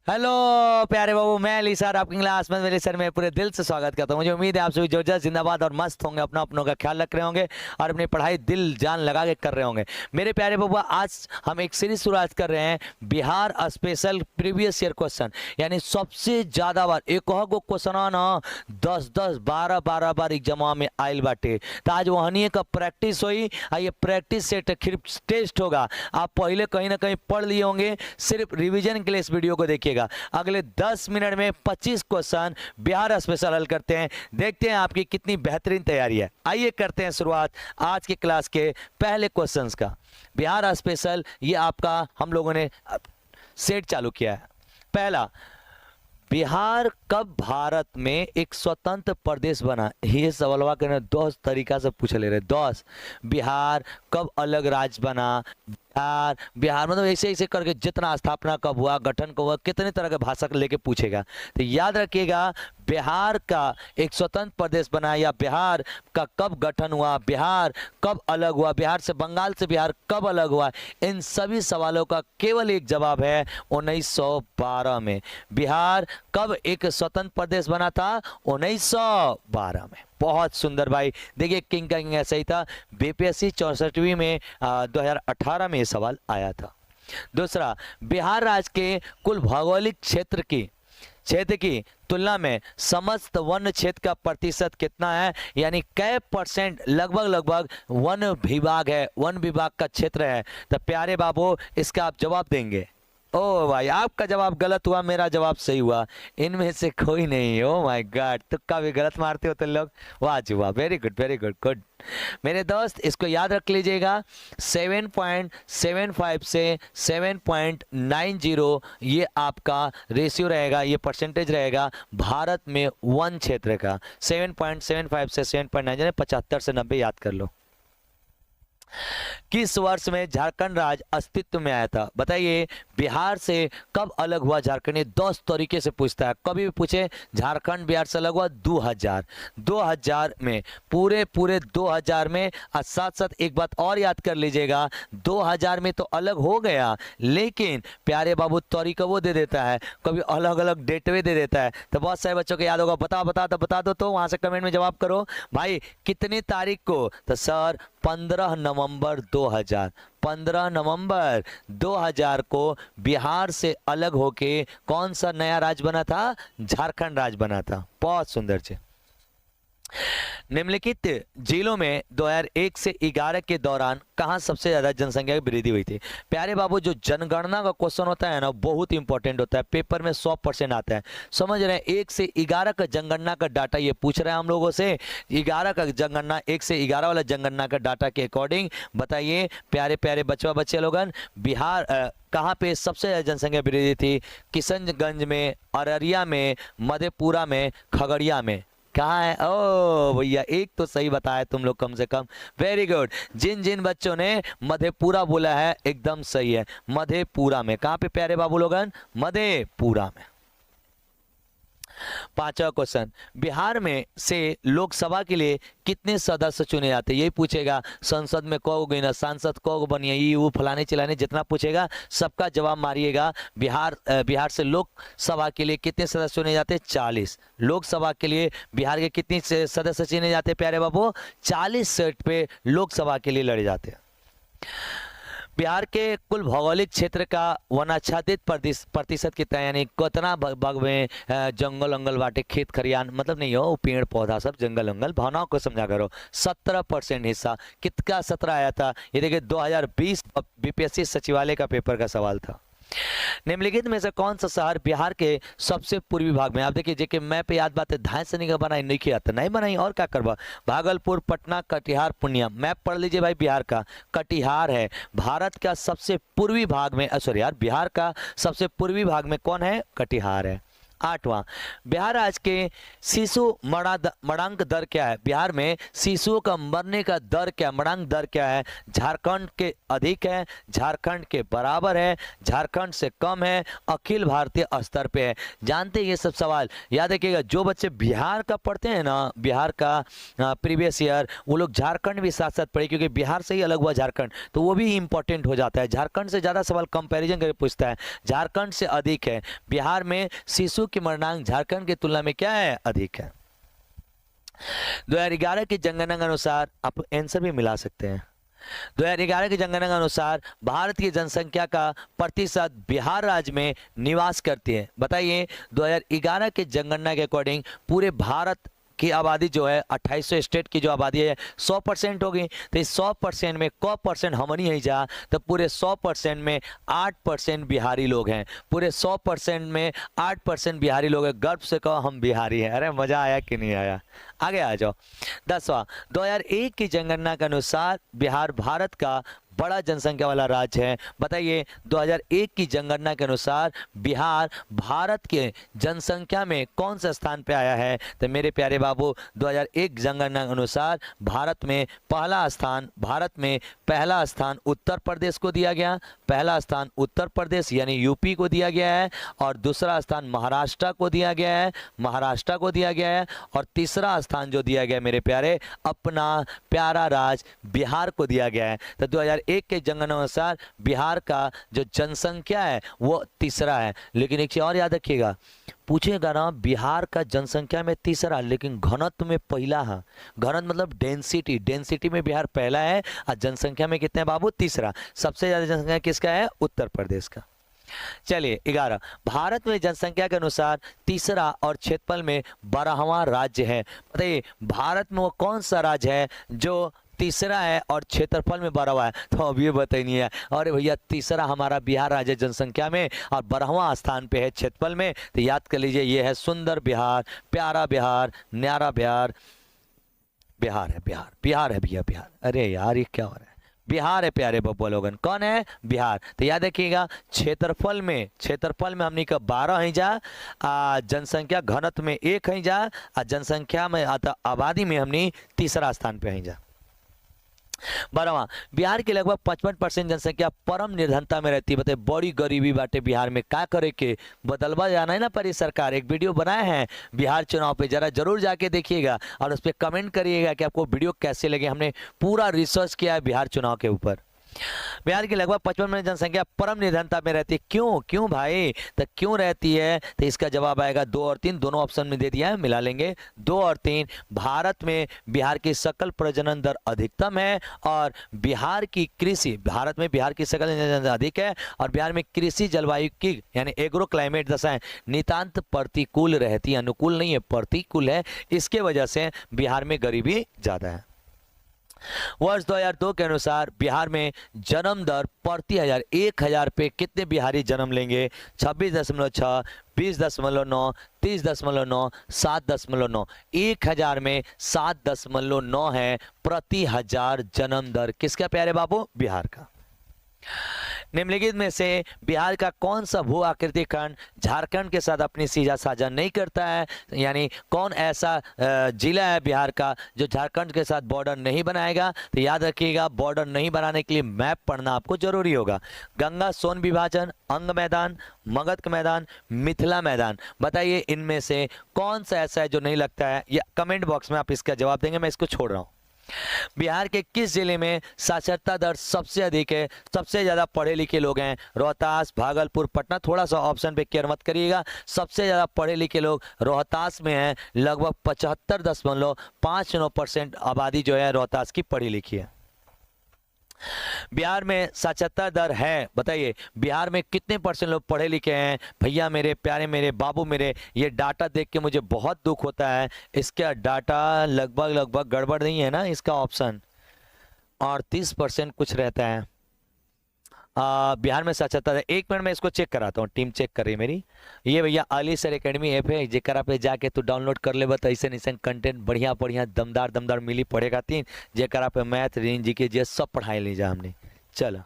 Hello प्यारे बाबू, मैं Ali sir आपकी क्लास में मेरे सर में पूरे दिल से स्वागत करता हूँ। मुझे उम्मीद है आप सभी जबरदस्त जिंदाबाद और मस्त होंगे, अपनों का ख्याल रख रहे होंगे और अपनी पढ़ाई दिल जान लगा के कर रहे होंगे। मेरे प्यारे बाबू, आज हम एक सीरीज शुरुआत कर रहे हैं, Bihar special previous year question. यानी सबसे ज्यादा बार एक गो क्वेश्चन ना 10-10 12-12 बार एग्जाम में आयल बाटे। तो आज वहनी का प्रैक्टिस हुई, ये प्रैक्टिस से टेस्ट होगा। आप पहले कहीं ना कहीं पढ़ लिए होंगे, सिर्फ रिवीजन के लिए इस वीडियो को देखिएगा। अगले 10 मिनट में 25 क्वेश्चन बिहार स्पेशल हल करते हैं। देखते हैं आपकी कितनी बेहतरीन तैयारी है। आइए करते हैं शुरुआत आज के क्लास के पहले क्वेश्चंस का। बिहार स्पेशल ये आपका हम लोगों ने सेट चालू किया है। पहला, बिहार कब भारत में एक स्वतंत्र प्रदेश बना? ये सवाल के ना 10 तरीका से पूछ ले रहे। 10 बिहार कब अलग राज्य बना, बिहार बिहार मतलब ऐसे ऐसे करके जितना स्थापना कब हुआ, गठन कब हुआ, कितने तरह के भाषा लेके पूछेगा। तो याद रखिएगा, बिहार का एक स्वतंत्र प्रदेश बना या बिहार का कब गठन हुआ, बिहार कब अलग हुआ, बिहार से बंगाल से बिहार कब अलग हुआ, इन सभी सवालों का केवल एक जवाब है 1912 में। बिहार कब एक स्वतंत्र प्रदेश बना था? 1912 में। बहुत सुंदर भाई। देखिए किंग का किंग ऐसा ही था। बीपीएससी 64वीं में 2018 में ये सवाल आया था। दूसरा, बिहार राज्य के कुल भौगोलिक क्षेत्र की तुलना में समस्त वन क्षेत्र का प्रतिशत कितना है? यानी कै परसेंट लगभग वन विभाग है, वन विभाग का क्षेत्र है। तो प्यारे बाबू, इसका आप जवाब देंगे। ओ भाई, आपका जवाब गलत हुआ, मेरा जवाब सही हुआ। इनमें से कोई नहीं। ओ माय गॉड, तुक्का भी गलत मारते हो तो लोग। वाह जी वाह, very good very good good. मेरे दोस्त, इसको याद रख लीजिएगा, 7.75 से 7.90 ये आपका रेशियो रहेगा, ये परसेंटेज रहेगा भारत में वन क्षेत्र का। 7.75 से 7.90, 75 से 90 याद कर लो। किस वर्ष में झारखंड राज्य अस्तित्व में आया था? बताइए, बिहार से कब अलग हुआ झारखंड? ये 10 तरीके से पूछता है, कभी भी पूछे झारखंड बिहार से अलग हुआ 2000 में, पूरे 2000 में। और साथ साथ एक बात और याद कर लीजिएगा, 2000 में तो अलग हो गया, लेकिन प्यारे बाबू तरीका वो दे देता है, कभी अलग अलग डेटवे दे देता है। तो बहुत सारे बच्चों को याद होगा, बता दो तो वहां से कमेंट में जवाब करो भाई, कितनी तारीख को? तो सर 15 नवंबर 2000, 15 नवंबर 2000 को बिहार से अलग होके कौन सा नया राज्य बना था? झारखंड राज्य बना था। बहुत सुंदर जी। निम्नलिखित जिलों में 2001 से 11 के दौरान कहां सबसे ज्यादा जनसंख्या की वृद्धि हुई थी? प्यारे बाबू, जो जनगणना का क्वेश्चन होता है ना, बहुत इंपॉर्टेंट होता है, पेपर में 100% आता है। समझ रहे हैं? 1 से 11 का जनगणना का डाटा ये पूछ रहे हैं हम लोगों से। 11 का जनगणना, 1 से 11 वाला जनगणना का डाटा के अकॉर्डिंग बताइए प्यारे प्यारे बच्चे लोगन, बिहार कहाँ पे सबसे ज्यादा जनसंख्या वृद्धि थी? किशनगंज में, अररिया में, मधेपुरा में, खगड़िया में। कहाँ है? ओ भैया, एक तो सही बताया तुम लोग कम से कम। Very good. जिन जिन बच्चों ने मधेपुरा बोला है एकदम सही है, मधेपुरा में। कहाँ पे प्यारे बाबू लोगन? मधेपुरा में। 5वां क्वेश्चन, बिहार में से लोकसभा के लिए कितने सदस्य चुने जाते हैं? यही पूछेगा, संसद में कौ गई ना, सांसद कौ बनिए, ये वो फलाने चिलाने जितना पूछेगा सबका जवाब मारिएगा। बिहार से लोकसभा के लिए कितने सदस्य चुने जाते हैं? 40। लोकसभा के लिए बिहार के कितने सदस्य चुने जाते हैं प्यारे बाबू? 40 सीट पे लोकसभा के लिए लड़े जाते हैं। बिहार के कुल भौगोलिक क्षेत्र का वनाच्छादित प्रतिशत कितना है? यानी कितना भाग में जंगल अंगल बाटे, खेत खरियान मतलब नहीं हो, पेड़ पौधा सब जंगल अंगल, भावनाओं को समझा करो। 17% हिस्सा। कितना 17 आया था? ये देखिए 2020 बीपीएससी सचिवालय का पेपर का सवाल था। निम्नलिखित में से कौन सा शहर बिहार के सबसे पूर्वी भाग में? आप देखिए, जेके मैप पे याद बात है, धाय से नहीं बनाई, नहीं किया था, नहीं बनाई और क्या करवा। भागलपुर, पटना, कटिहार, पूर्णिया। मैप पढ़ लीजिए भाई, बिहार का कटिहार है। भारत का सबसे पूर्वी भाग में, सॉरी यार, बिहार का सबसे पूर्वी भाग में कौन है? कटिहार है। 8वां, बिहार राज्य के शिशु मरणांक दर क्या है? बिहार में शिशुओं का मरने का दर क्या, मरणांक दर क्या है? झारखंड के अधिक है, झारखंड के बराबर है, झारखंड से कम है, अखिल भारतीय स्तर पे है? जानते हैं ये सब सवाल? याद रखिएगा, जो बच्चे बिहार का पढ़ते हैं ना, बिहार का प्रीवियस ईयर, वो लोग झारखंड भी साथ साथ पढ़े, क्योंकि बिहार से ही अलग हुआ झारखंड, तो वो भी इंपॉर्टेंट हो जाता है। झारखंड से ज़्यादा सवाल कंपैरिजन करके पूछता है, झारखंड से अधिक है। बिहार में शिशु की मरणांक झारखंड की तुलना में क्या है? अधिक है। 2011 की जनगणना के अनुसार आप आंसर भी मिला सकते हैं। 2011 की जनगणना के अनुसार भारत की जनसंख्या का प्रतिशत बिहार राज्य में निवास करती है। बताइए, 2011 की जनगणना के अकॉर्डिंग पूरे भारत की आबादी जो है 2800 स्टेट की जो आबादी है 100% होगी, तो इस 100% में क परसेंट हमनी है जा, तो पूरे 100% में 8% बिहारी लोग हैं। पूरे 100% में 8% बिहारी लोग हैं। गर्व से कहो हम बिहारी हैं। अरे मजा आया कि नहीं आया? आगे आ जाओ। 10वां, 2001 की जनगणना के अनुसार बिहार भारत का बड़ा जनसंख्या वाला राज्य है। बताइए, 2001 की जनगणना के अनुसार बिहार भारत के जनसंख्या में कौन सा स्थान पे आया है? तो मेरे प्यारे बाबू, 2001 जनगणना के अनुसार भारत में पहला स्थान उत्तर प्रदेश को दिया गया। पहला स्थान उत्तर प्रदेश यानी यूपी को दिया गया है, और दूसरा स्थान महाराष्ट्र को दिया गया है, और तीसरा स्थान जो दिया गया मेरे प्यारे, अपना प्यारा राज्य बिहार को दिया गया है। तो 2001 के जनगणना अनुसार बिहार का जो जनसंख्या है वो तीसरा है। लेकिन एक चीज और याद रखिएगा, पूछेगा ना, बिहार का जनसंख्या में तीसरा लेकिन घनत्व में पहला है। घनत्व मतलब डेंसिटी में बिहार पहला है, और जनसंख्या में कितने बाबू? तीसरा। सबसे ज्यादा जनसंख्या किसका है? उत्तर प्रदेश का। चलिए 11, भारत में जनसंख्या के अनुसार तीसरा और क्षेत्रफल में 12वां राज्य है। बताइए, भारत में वो कौन सा राज्य है जो तीसरा है और क्षेत्रफल में 12वां है? तो अब ये बताइए, अरे भैया तीसरा हमारा बिहार राज्य जनसंख्या में और 12वां स्थान पे है क्षेत्रफल में। तो याद कर लीजिए, ये है सुंदर बिहार, प्यारा बिहार, न्यारा बिहार। बिहार है भैया, बिहार। अरे यार ये क्या हो रहा है? बिहार है प्यारे बब्बा लोगन। कौन है? बिहार। तो याद रखिएगा, क्षेत्रफल में हमनी का 12 है जा, जनसंख्या घनत्व में 1 है जा, जनसंख्या में आबादी में हमनी तीसरा स्थान पे है जा। 12वां, बिहार की लगभग 55% जनसंख्या परम निर्धनता में रहती है। बताइए, बड़ी गरीबी बाटे बिहार में, क्या करे के? बदलवा जाना है ना परी सरकार। एक वीडियो बनाए हैं बिहार चुनाव पे, जरा जरूर जाके देखिएगा और उस पर कमेंट करिएगा कि आपको वीडियो कैसे लगे। हमने पूरा रिसर्च किया है बिहार चुनाव के ऊपर। बिहार की लगभग 55% जनसंख्या परम निर्धनता में रहती है। क्यों भाई? तो क्यों रहती है? तो इसका जवाब आएगा 2 और 3, दोनों ऑप्शन में दे दिया है, मिला लेंगे। 2 और 3, भारत में बिहार की सकल प्रजनन दर अधिकतम है, और भारत में बिहार की सकल प्रजनन दर अधिक है, और बिहार में कृषि जलवायु की यानी एग्रो क्लाइमेट दशाएं नितांत प्रतिकूल रहती है। अनुकूल नहीं है, प्रतिकूल है। इसके वजह से बिहार में गरीबी ज्यादा है। वर्ष 2002 के अनुसार बिहार में जन्म दर प्रति 1000 पे कितने बिहारी जन्म लेंगे? 26.6, 20.9, 30.9, 7.9। 1000 में 7.9 है प्रति 1000 जन्म दर। किसका प्यारे बाबू? बिहार का। निम्नलिखित में से बिहार का कौन सा भू आकृति खंड झारखंड के साथ अपनी सीधा साझा नहीं करता है? यानी कौन ऐसा जिला है बिहार का जो झारखंड के साथ बॉर्डर नहीं बनाएगा? तो याद रखिएगा, बॉर्डर नहीं बनाने के लिए मैप पढ़ना आपको जरूरी होगा। गंगा सोन विभाजन, अंग मैदान, मगध का मैदान, मिथिला मैदान। बताइए, इनमें से कौन सा ऐसा है जो नहीं लगता है? या कमेंट बॉक्स में आप इसका जवाब देंगे, मैं इसको छोड़ रहा हूँ। बिहार के किस जिले में साक्षरता दर सबसे अधिक है? सबसे ज्यादा पढ़े लिखे लोग हैं? रोहतास, भागलपुर, पटना। थोड़ा सा ऑप्शन पे केयर मत करिएगा। सबसे ज्यादा पढ़े लिखे लोग रोहतास में हैं। लगभग 75.59% आबादी जो है रोहतास की पढ़ी लिखी है। बिहार में साक्षरता दर है, बताइए बिहार में कितने % लोग पढ़े लिखे हैं? भैया मेरे प्यारे, मेरे बाबू मेरे, ये डाटा देख के मुझे बहुत दुख होता है। इसका डाटा लगभग गड़बड़ नहीं है ना? इसका ऑप्शन 38% कुछ रहता है। बिहार में साक्षरता दर, 1 मिनट में इसको चेक कराता हूँ, टीम चेक कर रही है मेरी। ये भैया अली सर एकेडमी ऐप है, जेकरा पे जाके तू डाउनलोड कर ले। ऐसे कंटेंट बढ़िया दमदार मिली पढ़ेगा। 3 जेकरा पे मैथ, रीजनिंग, जीके, जीएस सब पढ़ाई ली जा हमने। चलो,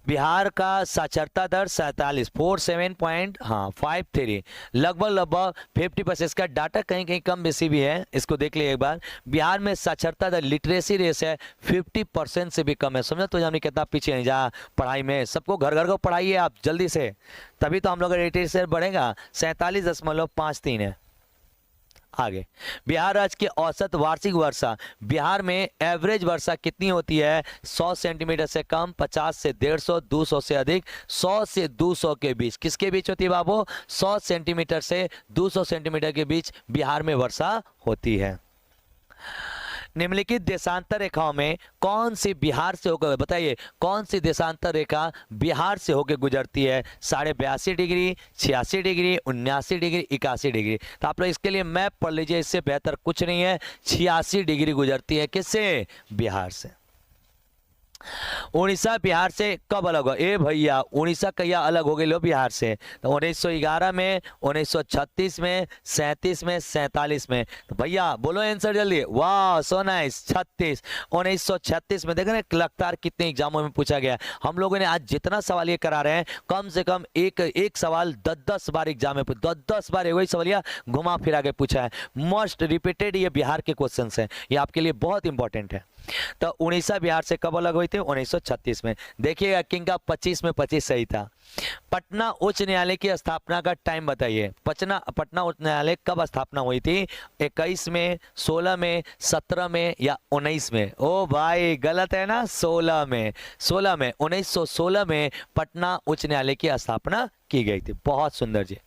बिहार का साक्षरता दर 47.53 लगभग 50%। इसका डाटा कहीं कहीं कम बेसी भी है, इसको देख लिए एक बार। बिहार में साक्षरता दर लिटरेसी रेस है 50% से भी कम है। समझो तो हमने कितना पीछे हैं जहाँ पढ़ाई में। सबको घर घर को पढ़ाइए आप जल्दी से, तभी तो हम लोग का लिटरेसी बढ़ेगा। 47.53 है। आगे, बिहार राज्य की औसत वार्षिक वर्षा। बिहार में एवरेज वर्षा कितनी होती है? 100 सेंटीमीटर से कम, 50 से 150, 200 से अधिक, 100 से 200 के बीच। किसके बीच होती है बाबू? 100 सेंटीमीटर से 200 सेंटीमीटर के बीच बिहार में वर्षा होती है। निम्नलिखित देशांतर रेखाओं में कौन सी बिहार से होकर, बताइए कौन सी देशांतर रेखा बिहार से होकर गुजरती है? 82.5 डिग्री, 86 डिग्री, 79 डिग्री, 81 डिग्री। तो आप लोग इसके लिए मैप पढ़ लीजिए, इससे बेहतर कुछ नहीं है। 86 डिग्री गुजरती है किससे? बिहार से। उड़ीसा बिहार से कब अलग हो? ए भैया उड़ीसा कहिया अलग हो गई लो बिहार से? तो 1911 में, 1936 में, 37 में, 47 में। तो भैया बोलो आंसर जल्दी। वाह सो नाइस, 36। 1936 में। देख रहे हैं लगातार कितने एग्जामों में पूछा गया। हम लोगों ने आज जितना सवाल ये करा रहे हैं, कम से कम एक सवाल 10 बार एग्जाम में 10 बार वही सवालिया घुमा फिरा के पूछा है। मोस्ट रिपीटेड ये बिहार के क्वेश्चन है, ये आपके लिए बहुत इंपॉर्टेंट है। तो उड़ीसा बिहार से कब अलग हुई थी? 1936 में। देखिएगा किंग का 25 में 25 सही था। पटना उच्च न्यायालय की स्थापना का टाइम बताइए। पटना उच्च न्यायालय कब स्थापना हुई थी? 21 में, 16 में, 17 में या 19 में? ओ भाई गलत है ना, 16 में। 16 में, 1916 में पटना उच्च न्यायालय की स्थापना की गई थी। बहुत सुंदर जी।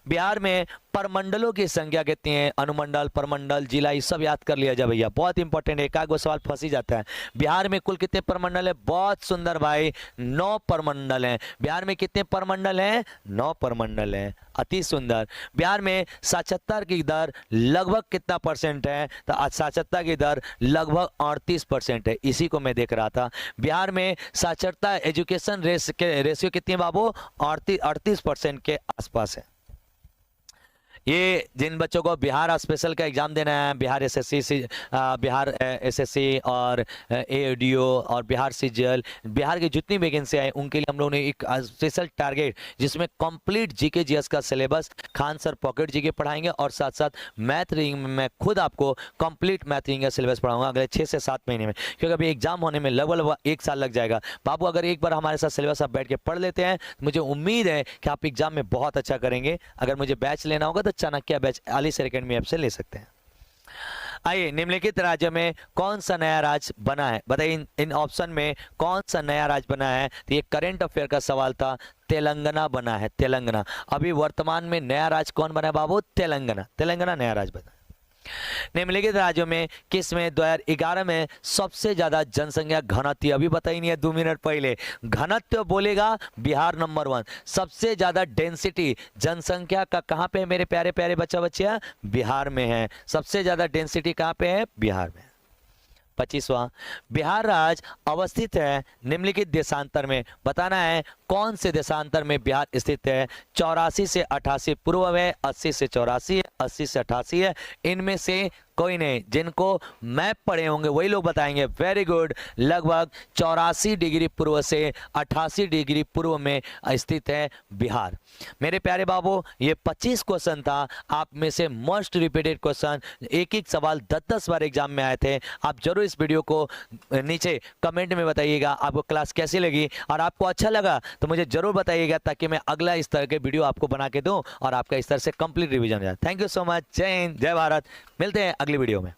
बिहार में परमंडलों की संख्या कितनी है? अनुमंडल, परमंडल, जिला, ये सब याद कर लिया जाए भैया, बहुत इंपॉर्टेंट है। एक आध सवाल फंस ही जाता है। बिहार में कुल कितने परमंडल है? बहुत सुंदर भाई, 9 परमंडल हैं। बिहार में कितने परमंडल हैं? 9 परमंडल हैं। अति सुंदर। बिहार में साक्षरता की दर लगभग कितना परसेंट है? तो साक्षरता की दर लगभग 38% है। इसी को मैं देख रहा था। बिहार में साक्षरता एजुकेशन रेशियो कितनी है बाबू? 38% के आसपास है। ये जिन बच्चों को बिहार स्पेशल का एग्जाम देना है, बिहार एसएससी और एओडीओ और बिहार सीजीएल, बिहार की जितनी वैकेंसी आई उनके लिए हम लोगों ने एक स्पेशल टारगेट, जिसमें कंप्लीट जीके जीएस का syllabus Khan sir pocket GK पढ़ाएंगे और साथ साथ मैथ रीडिंग में मैं खुद आपको कंप्लीट मैथ रीडिंग का सिलेबस पढ़ाऊंगा अगले 6 से 7 महीने में, क्योंकि अभी एग्जाम होने में लगभग 1 साल लग जाएगा। बाबू अगर एक बार हमारे साथ सिलेबस आप बैठ के पढ़ लेते हैं तो मुझे उम्मीद है कि आप एग्जाम में बहुत अच्छा करेंगे। अगर मुझे बैच लेना होगा तो चाणक्य बैच आलिसर एकेडमी ऐप से ले सकते हैं। आइए, निम्नलिखित राज्य में कौन सा नया राज्य बना है? बताइए इन ऑप्शन में कौन सा नया राज्य बना है? तो ये करंट अफेयर का सवाल था। तेलंगाना बना है, तेलंगाना। अभी वर्तमान में नया राज्य कौन बना है बाबू? तेलंगाना। तेलंगाना नया राज्य बना। निम्नलिखित राज्यों में किस में 2011 में सबसे ज्यादा जनसंख्या घनत्व? अभी बताई नहीं है 2 मिनट पहले। घनत्व बोलेगा बिहार नंबर 1। सबसे ज्यादा डेंसिटी जनसंख्या का कहां पे है मेरे प्यारे प्यारे बच्चियां? बिहार में है। सबसे ज्यादा डेंसिटी कहां पे है? बिहार में। 25वां, बिहार राज्य अवस्थित है निम्नलिखित देशांतर में। बताना है कौन से देशांतर में बिहार स्थित है? 84 से 88 पूर्व है, 80 से 84 है, 80 से 88 है। इनमें से कोई नहीं। जिनको मैप पढ़े होंगे वही लोग बताएंगे। Very good. लगभग 84 डिग्री पूर्व से 88 डिग्री पूर्व में स्थित है बिहार। मेरे प्यारे बाबू, ये 25 क्वेश्चन था। आप में से मोस्ट रिपीटेड क्वेश्चन, एक सवाल 10 बार एग्जाम में आए थे। आप जरूर इस वीडियो को नीचे कमेंट में बताइएगा आपको क्लास कैसी लगी, और आपको अच्छा लगा तो मुझे जरूर बताइएगा, ताकि मैं अगला इस तरह के वीडियो आपको बना के दूं और आपका इस तरह से कंप्लीट रिवीजन हो जाए। Thank you so much. जय हिंद, जय भारत। मिलते हैं अगली वीडियो में।